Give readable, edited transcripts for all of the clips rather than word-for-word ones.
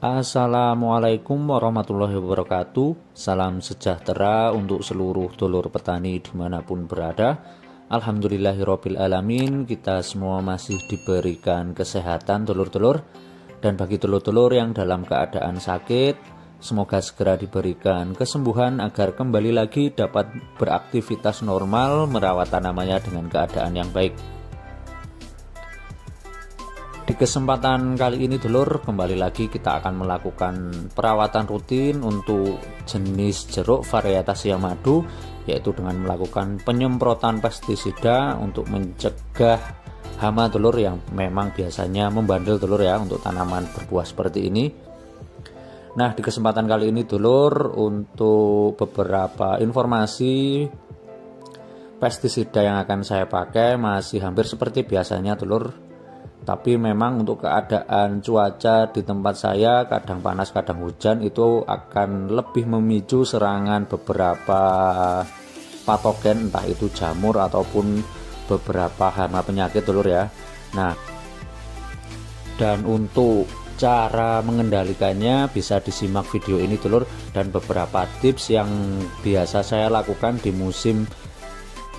Assalamualaikum warahmatullahi wabarakatuh. Salam sejahtera untuk seluruh dulur petani dimanapun berada. Alhamdulillahirabbil alamin, kita semua masih diberikan kesehatan dulur-dulur. Dan bagi dulur-dulur yang dalam keadaan sakit, semoga segera diberikan kesembuhan agar kembali lagi dapat beraktivitas normal, merawat tanamannya dengan keadaan yang baik. Di kesempatan kali ini dulur, kembali lagi kita akan melakukan perawatan rutin untuk jenis jeruk varietas Yamadu, yaitu dengan melakukan penyemprotan pestisida untuk mencegah hama dulur yang memang biasanya membandel dulur ya untuk tanaman berbuah seperti ini. Nah, di kesempatan kali ini dulur, untuk beberapa informasi pestisida yang akan saya pakai masih hampir seperti biasanya dulur. Tapi memang untuk keadaan cuaca di tempat saya kadang panas kadang hujan, itu akan lebih memicu serangan beberapa patogen, entah itu jamur ataupun beberapa hama penyakit dulur ya. Nah, dan untuk cara mengendalikannya bisa disimak video ini dulur, dan beberapa tips yang biasa saya lakukan di musim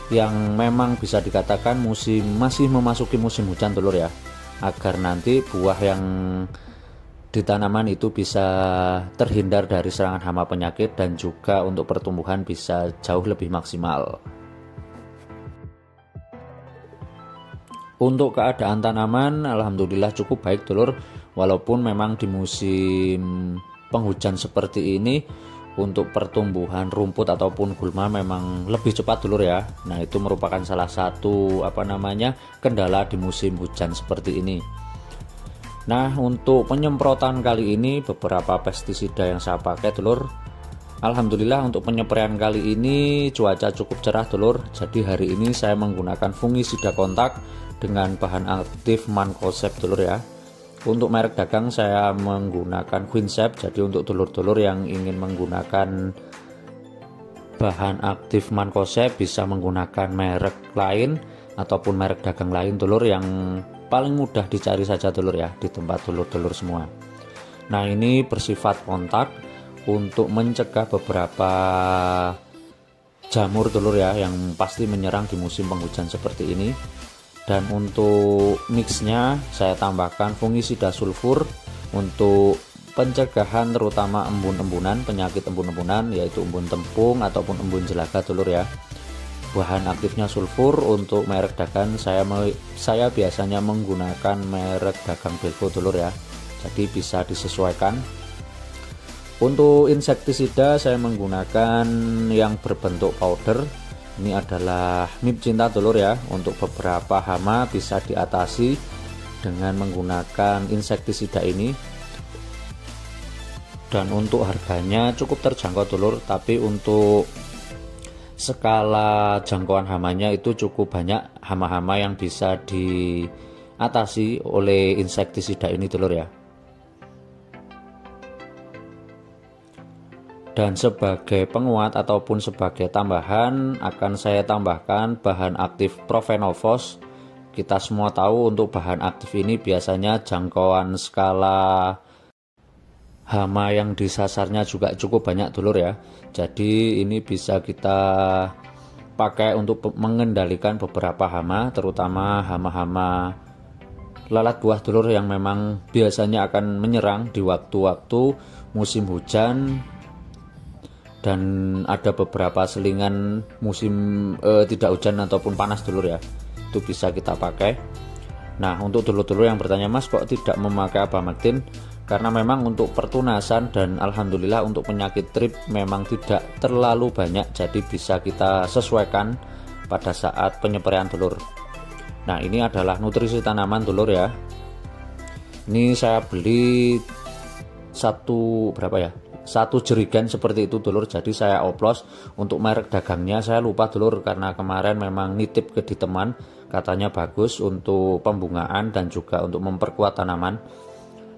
yang memang bisa dikatakan masih memasuki musim hujan dulur ya, agar nanti buah yang di tanaman itu bisa terhindar dari serangan hama penyakit dan juga untuk pertumbuhan bisa jauh lebih maksimal. Untuk keadaan tanaman alhamdulillah cukup baik dulur, walaupun memang di musim penghujan seperti ini untuk pertumbuhan rumput ataupun gulma memang lebih cepat dulur ya. Nah, itu merupakan salah satu kendala di musim hujan seperti ini. Nah, untuk penyemprotan kali ini beberapa pestisida yang saya pakai dulur. Alhamdulillah untuk penyemprotan kali ini cuaca cukup cerah dulur. Jadi hari ini saya menggunakan fungisida kontak dengan bahan aktif Mancozeb dulur ya. Untuk merek dagang saya menggunakan Quincept. Jadi untuk dulur-dulur yang ingin menggunakan bahan aktif Mancozeb bisa menggunakan merek lain ataupun merek dagang lain dulur, yang paling mudah dicari saja dulur ya di tempat dulur-dulur semua. Nah, ini bersifat kontak untuk mencegah beberapa jamur dulur ya yang pasti menyerang di musim penghujan seperti ini. Dan untuk mixnya saya tambahkan fungisida sulfur untuk pencegahan terutama embun-embunan, penyakit embun-embunan yaitu embun tempung ataupun embun jelaga dulur ya. Bahan aktifnya sulfur. Untuk merek dagang saya biasanya menggunakan merek dagang Belvo dulur ya, jadi bisa disesuaikan. Untuk insektisida saya menggunakan yang berbentuk powder. Ini adalah MIP Cinta dulur ya. Untuk beberapa hama bisa diatasi dengan menggunakan insektisida ini. Dan untuk harganya cukup terjangkau dulur, tapi untuk skala jangkauan hamanya itu cukup banyak hama-hama yang bisa diatasi oleh insektisida ini dulur ya. Dan sebagai penguat ataupun sebagai tambahan akan saya tambahkan bahan aktif Profenofos. Kita semua tahu untuk bahan aktif ini biasanya jangkauan skala hama yang disasarnya juga cukup banyak dulur ya. Jadi ini bisa kita pakai untuk mengendalikan beberapa hama, terutama hama-hama lalat buah dulur yang memang biasanya akan menyerang di waktu-waktu musim hujan. Dan ada beberapa selingan musim tidak hujan ataupun panas dulur ya, itu bisa kita pakai. Nah, untuk dulur-dulur yang bertanya, Mas kok tidak memakai Abamectin? Karena memang untuk pertunasan dan alhamdulillah untuk penyakit trip memang tidak terlalu banyak, jadi bisa kita sesuaikan pada saat penyepraian dulur. Nah, ini adalah nutrisi tanaman dulur ya. Ini saya beli satu jerigen seperti itu dulur, jadi saya oplos. Untuk merek dagangnya saya lupa dulur, karena kemarin memang nitip ke di teman, katanya bagus untuk pembungaan dan juga untuk memperkuat tanaman.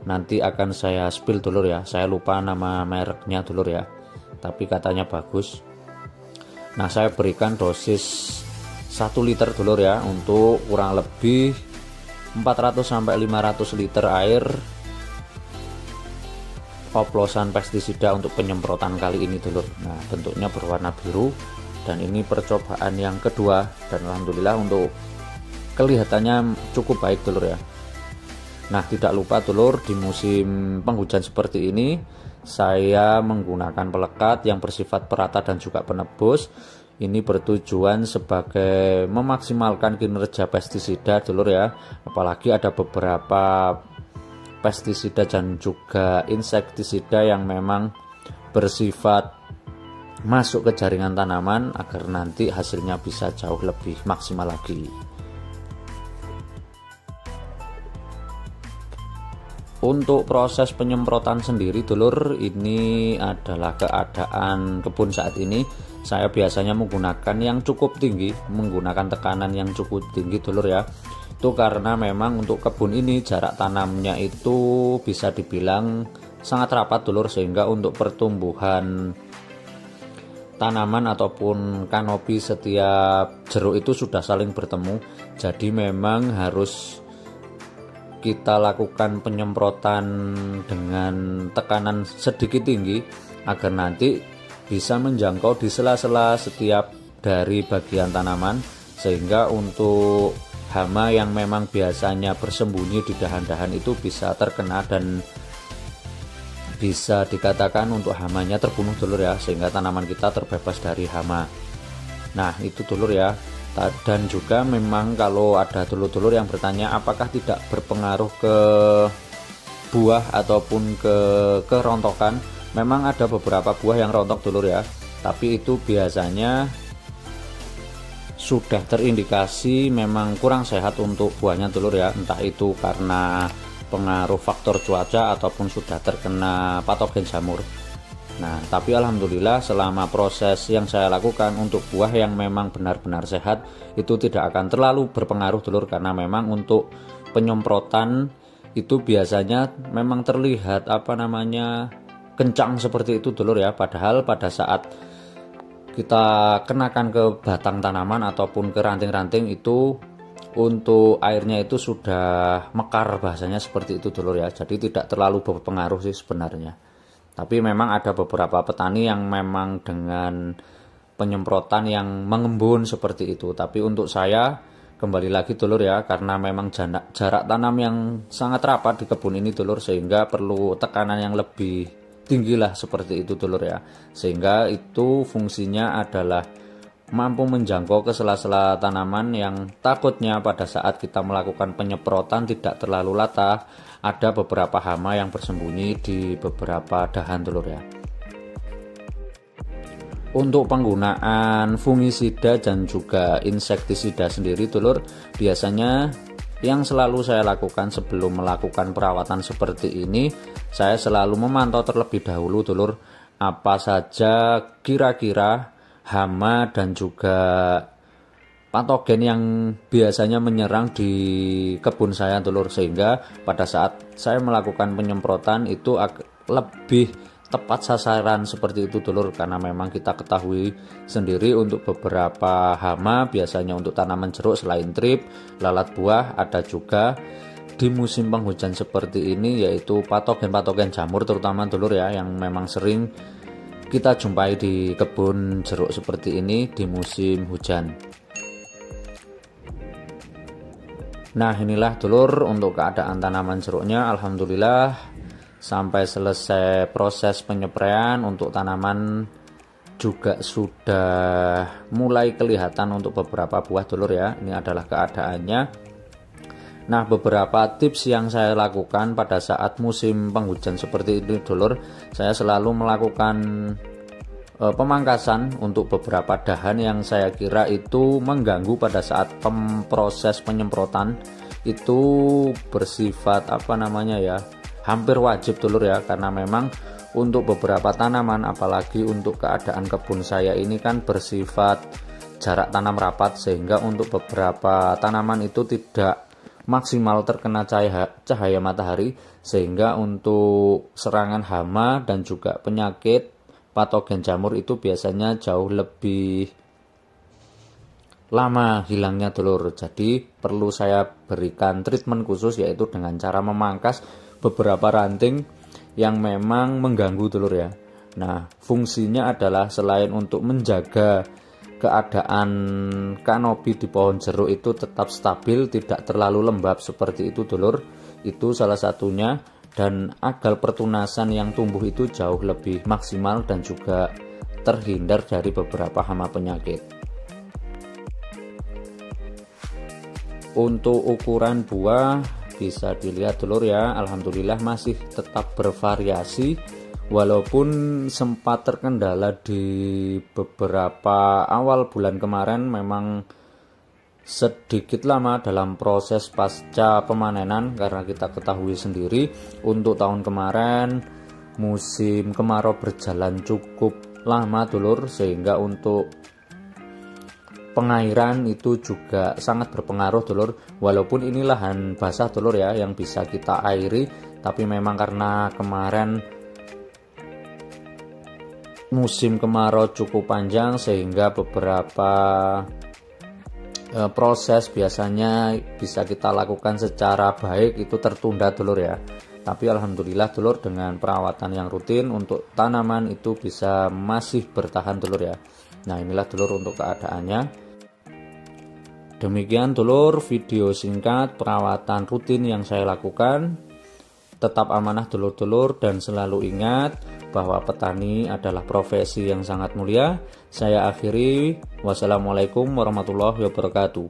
Nanti akan saya spill dulur ya, saya lupa nama mereknya dulur ya, tapi katanya bagus. Nah, saya berikan dosis 1 liter dulur ya, untuk kurang lebih 400 sampai 500 liter air oplosan pestisida untuk penyemprotan kali ini dulur. Nah, bentuknya berwarna biru dan ini percobaan yang kedua dan alhamdulillah untuk kelihatannya cukup baik dulur ya. Nah, tidak lupa dulur, di musim penghujan seperti ini saya menggunakan pelekat yang bersifat perata dan juga penebus. Ini bertujuan sebagai memaksimalkan kinerja pestisida dulur ya. Apalagi ada beberapa pestisida dan juga insektisida yang memang bersifat masuk ke jaringan tanaman agar nanti hasilnya bisa jauh lebih maksimal lagi. Untuk proses penyemprotan sendiri dulur, ini adalah keadaan kebun saat ini. Saya biasanya menggunakan yang cukup tinggi, menggunakan tekanan yang cukup tinggi dulur ya. Itu karena memang untuk kebun ini jarak tanamnya itu bisa dibilang sangat rapat dulur, sehingga untuk pertumbuhan tanaman ataupun kanopi setiap jeruk itu sudah saling bertemu. Jadi memang harus kita lakukan penyemprotan dengan tekanan sedikit tinggi agar nanti bisa menjangkau di sela-sela setiap dari bagian tanaman, sehingga untuk hama yang memang biasanya bersembunyi di dahan-dahan itu bisa terkena dan bisa dikatakan untuk hamanya terbunuh dulur ya, sehingga tanaman kita terbebas dari hama. Nah, itu dulur ya. Dan juga memang kalau ada dulur-dulur yang bertanya apakah tidak berpengaruh ke buah ataupun ke kerontokan, memang ada beberapa buah yang rontok dulur ya, tapi itu biasanya sudah terindikasi memang kurang sehat untuk buahnya dulur ya, entah itu karena pengaruh faktor cuaca ataupun sudah terkena patogen jamur. Nah, tapi alhamdulillah selama proses yang saya lakukan untuk buah yang memang benar-benar sehat itu tidak akan terlalu berpengaruh dulur, karena memang untuk penyemprotan itu biasanya memang terlihat kencang seperti itu dulur ya, padahal pada saat kita kenakan ke batang tanaman ataupun ke ranting-ranting itu untuk airnya itu sudah mekar, bahasanya seperti itu dulur ya. Jadi tidak terlalu berpengaruh sih sebenarnya. Tapi memang ada beberapa petani yang memang dengan penyemprotan yang mengembun seperti itu. Tapi untuk saya kembali lagi dulur ya, karena memang jarak tanam yang sangat rapat di kebun ini dulur, sehingga perlu tekanan yang lebih tinggi lah seperti itu dulur ya. Sehingga itu fungsinya adalah mampu menjangkau ke sela-sela tanaman yang takutnya pada saat kita melakukan penyemprotan tidak terlalu latah, ada beberapa hama yang bersembunyi di beberapa dahan dulur ya. Untuk penggunaan fungisida dan juga insektisida sendiri dulur, biasanya yang selalu saya lakukan sebelum melakukan perawatan seperti ini, saya selalu memantau terlebih dahulu dulur apa saja kira-kira hama dan juga patogen yang biasanya menyerang di kebun saya dulur, sehingga pada saat saya melakukan penyemprotan itu lebih tepat sasaran seperti itu dulur, karena memang kita ketahui sendiri untuk beberapa hama biasanya untuk tanaman jeruk selain trip, lalat buah, ada juga di musim penghujan seperti ini yaitu patogen-patogen jamur terutama dulur ya, yang memang sering kita jumpai di kebun jeruk seperti ini di musim hujan. Nah, inilah dulur untuk keadaan tanaman jeruknya. Alhamdulillah sampai selesai proses penyepraian untuk tanaman juga sudah mulai kelihatan untuk beberapa buah dulur ya. Ini adalah keadaannya. Nah, beberapa tips yang saya lakukan pada saat musim penghujan seperti ini dulur, saya selalu melakukan pemangkasan untuk beberapa dahan yang saya kira itu mengganggu pada saat proses penyemprotan. Itu bersifat hampir wajib dulur ya, karena memang untuk beberapa tanaman, apalagi untuk keadaan kebun saya ini kan bersifat jarak tanam rapat, sehingga untuk beberapa tanaman itu tidak maksimal terkena cahaya matahari, sehingga untuk serangan hama dan juga penyakit patogen jamur itu biasanya jauh lebih lama hilangnya dulur. Jadi perlu saya berikan treatment khusus, yaitu dengan cara memangkas beberapa ranting yang memang mengganggu dulur ya. Nah, fungsinya adalah selain untuk menjaga keadaan kanopi di pohon jeruk itu tetap stabil, tidak terlalu lembab seperti itu dulur, itu salah satunya, dan agar pertunasan yang tumbuh itu jauh lebih maksimal dan juga terhindar dari beberapa hama penyakit. Untuk ukuran buah bisa dilihat dulur ya, alhamdulillah masih tetap bervariasi walaupun sempat terkendala di beberapa awal bulan kemarin, memang sedikit lama dalam proses pasca pemanenan karena kita ketahui sendiri untuk tahun kemarin musim kemarau berjalan cukup lama dulur, sehingga untuk pengairan itu juga sangat berpengaruh dulur. Walaupun ini lahan basah dulur ya yang bisa kita airi, tapi memang karena kemarin musim kemarau cukup panjang sehingga beberapa proses biasanya bisa kita lakukan secara baik itu tertunda dulur ya. Tapi alhamdulillah dulur, dengan perawatan yang rutin untuk tanaman itu bisa masih bertahan dulur ya. Nah, inilah dulur untuk keadaannya. Demikian dulur video singkat perawatan rutin yang saya lakukan. Tetap amanah dulur-dulur dan selalu ingat bahwa petani adalah profesi yang sangat mulia. Saya akhiri, wassalamualaikum warahmatullahi wabarakatuh.